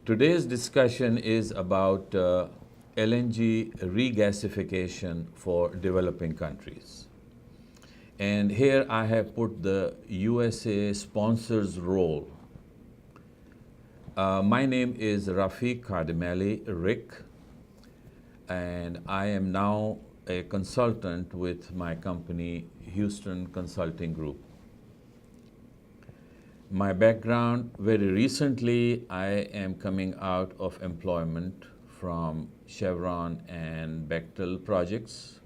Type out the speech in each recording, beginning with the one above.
Today's discussion is about LNG regasification for developing countries. And here I have put the USA sponsor's role. My name is Rafiq Khadimally, and I am now a consultant with my company, Houston Consulting Group. My background, very recently, I am coming out of employment from Chevron and Bechtel projects.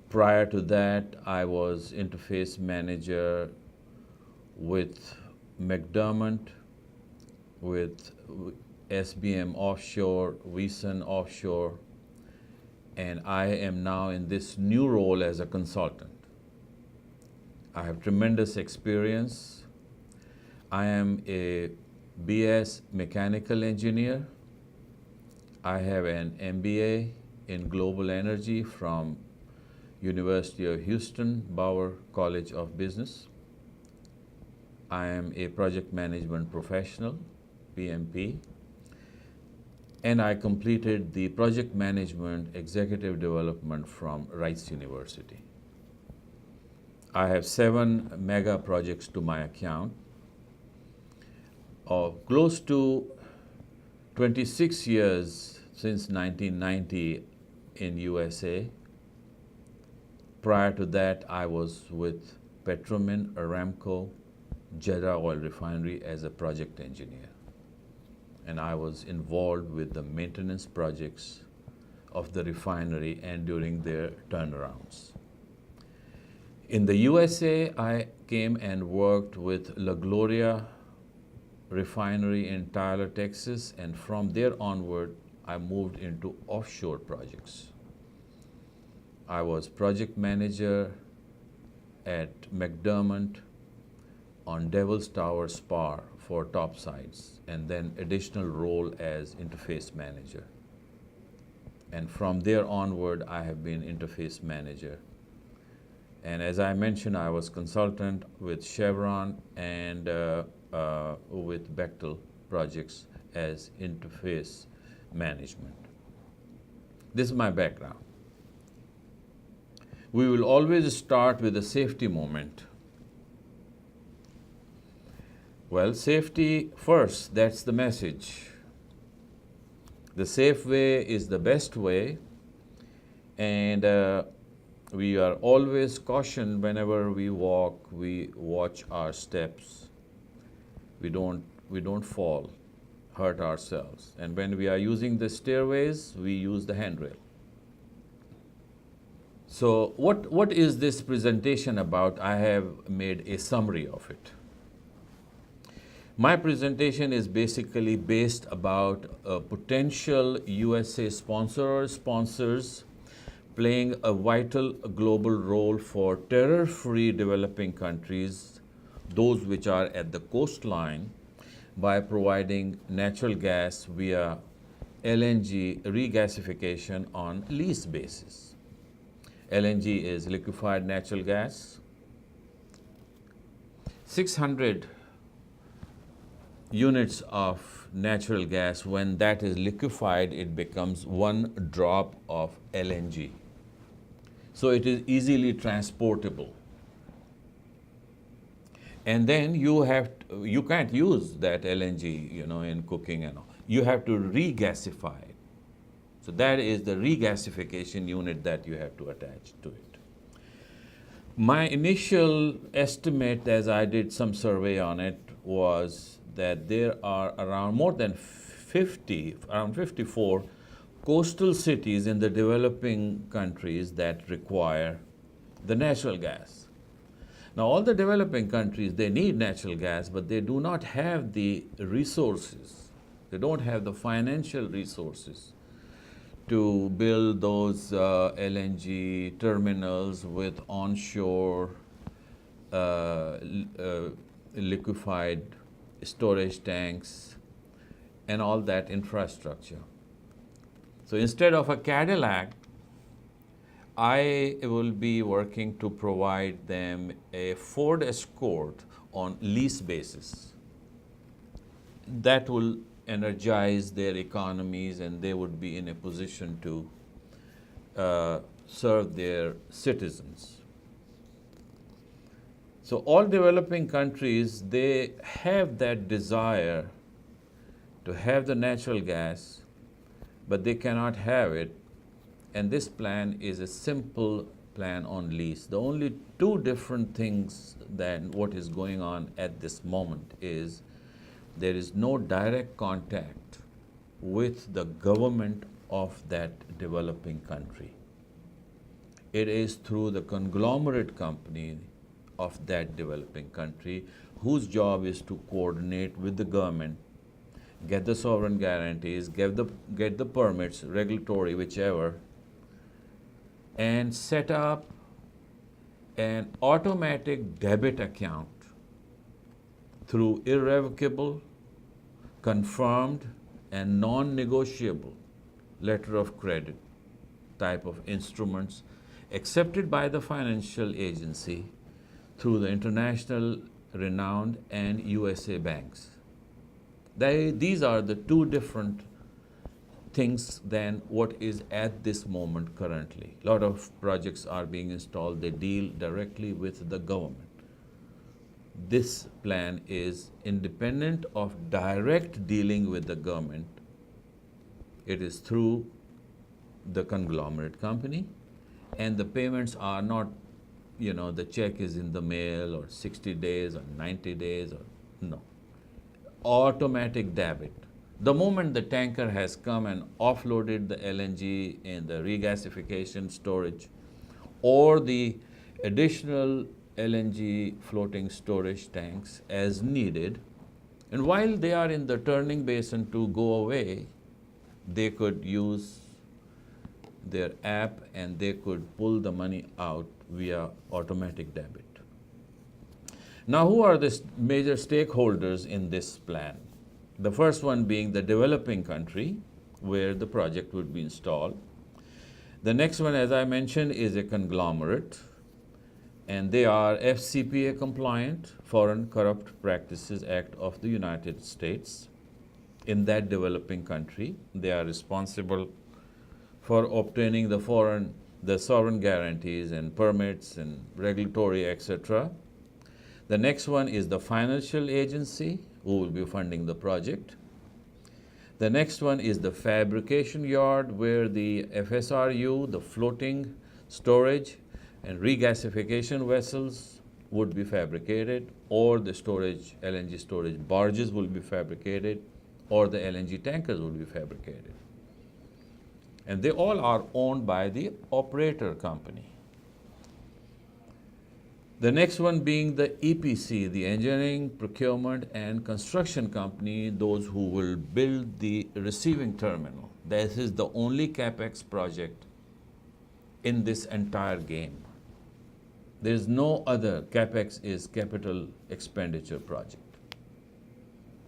Prior to that, I was interface manager with McDermott, with SBM Offshore, Wison Offshore, and I am now in this new role as a consultant. I have tremendous experience. I am a BS mechanical engineer. I have an MBA in global energy from University of Houston, Bauer College of Business. I am a project management professional, PMP, and I completed the project management executive development from Rice University. I have 7 mega projects to my account. Close to 26 years since 1990 in USA. Prior to that, I was with Petromin, Aramco, Jeddah Oil Refinery as a project engineer. And I was involved with the maintenance projects of the refinery and during their turnarounds. In the USA, I came and worked with La Gloria refinery in Tyler, Texas, and from there onward, I moved into offshore projects. I was project manager at McDermott on Devil's Tower Spar for topsides, and then additional role as interface manager. And from there onward, I have been interface manager. And as I mentioned, I was consultant with Chevron and with Bechtel projects as interface management. This is my background. We will always start with a safety moment. Well, safety first, that's the message. The safe way is the best way, and we are always cautioned whenever we walk, we watch our steps. We don't fall, hurt ourselves. And when we are using the stairways, we use the handrail. So what is this presentation about? I have made a summary of it. My presentation is basically based about a potential USA sponsor or sponsors playing a vital global role for terror-free developing countries, those which are at the coastline, by providing natural gas via LNG regasification on lease basis. LNG is liquefied natural gas. 600 units of natural gas, when that is liquefied, it becomes 1 drop of LNG. So it is easily transportable. And then you can't use that LNG, in cooking and all. You have to regasify it. So that is the regasification unit that you have to attach to it. My initial estimate, as I did some survey on it, was that there are around more than 54 coastal cities in the developing countries that require the natural gas. Now, all the developing countries, they need natural gas, but they do not have the resources. They don't have the financial resources to build those LNG terminals with onshore liquefied storage tanks and all that infrastructure. So instead of a Cadillac, I will be working to provide them a Ford Escort on lease basis. That will energize their economies, and they would be in a position to serve their citizens. So all developing countries, they have that desire to have the natural gas, but they cannot have it. And this plan is a simple plan on lease. The only two different things than what is going on at this moment is there is no direct contact with the government of that developing country. It is through the conglomerate company of that developing country whose job is to coordinate with the government, get the sovereign guarantees, get the permits, regulatory, whichever, and set up an automatic debit account through irrevocable, confirmed, and non-negotiable letter of credit type of instruments accepted by the financial agency through the international renowned and USA banks. These are the two different things than what is at this moment currently. A lot of projects are being installed, they deal directly with the government. This plan is independent of direct dealing with the government. It is through the conglomerate company, and the payments are not, the check is in the mail or 60 days or 90 days or no. Automatic debit. The moment the tanker has come and offloaded the LNG in the regasification storage or the additional LNG floating storage tanks as needed, and while they are in the turning basin to go away, they could use their app and they could pull the money out via automatic debit. Now, who are the major stakeholders in this plan? The first one being the developing country where the project would be installed. The next one, as I mentioned, is a conglomerate, and they are FCPA compliant, Foreign Corrupt Practices Act of the United States. In that developing country, they are responsible for obtaining the sovereign guarantees and permits and regulatory, etc. The next one is the financial agency who will be funding the project. The next one is the fabrication yard where the FSRU, the floating storage and regasification vessels would be fabricated, or the LNG storage barges will be fabricated, or the LNG tankers will be fabricated. And they all are owned by the operator company. The next one being the EPC, the engineering, procurement, and construction company, those who will build the receiving terminal. This is the only CapEx project in this entire game. There's no other. CapEx is capital expenditure project.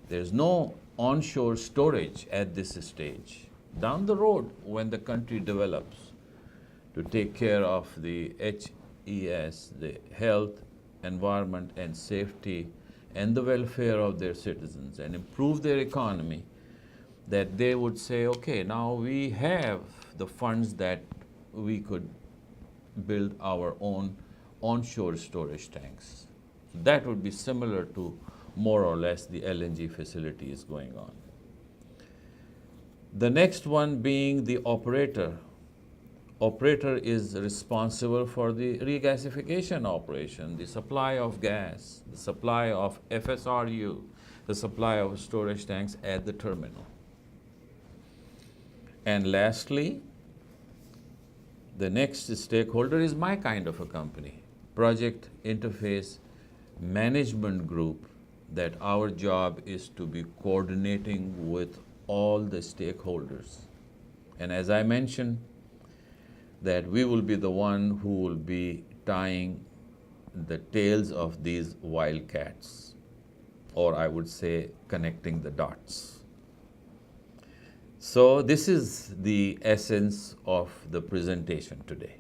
There's no onshore storage at this stage. Down the road, when the country develops to take care of the HES, the health, environment, and safety, and the welfare of their citizens, and improve their economy, that they would say, okay, now we have the funds that we could build our own onshore storage tanks. So that would be similar to more or less the LNG facilities going on. The next one being the operator. Operator is responsible for the regasification operation, the supply of gas, the supply of FSRU, the supply of storage tanks at the terminal. And lastly, the next stakeholder is my kind of a company, Project Interface Management Group, that our job is to be coordinating with all the stakeholders. And as I mentioned, that we will be the one who will be tying the tails of these wildcats, or I would say connecting the dots. So this is the essence of the presentation today.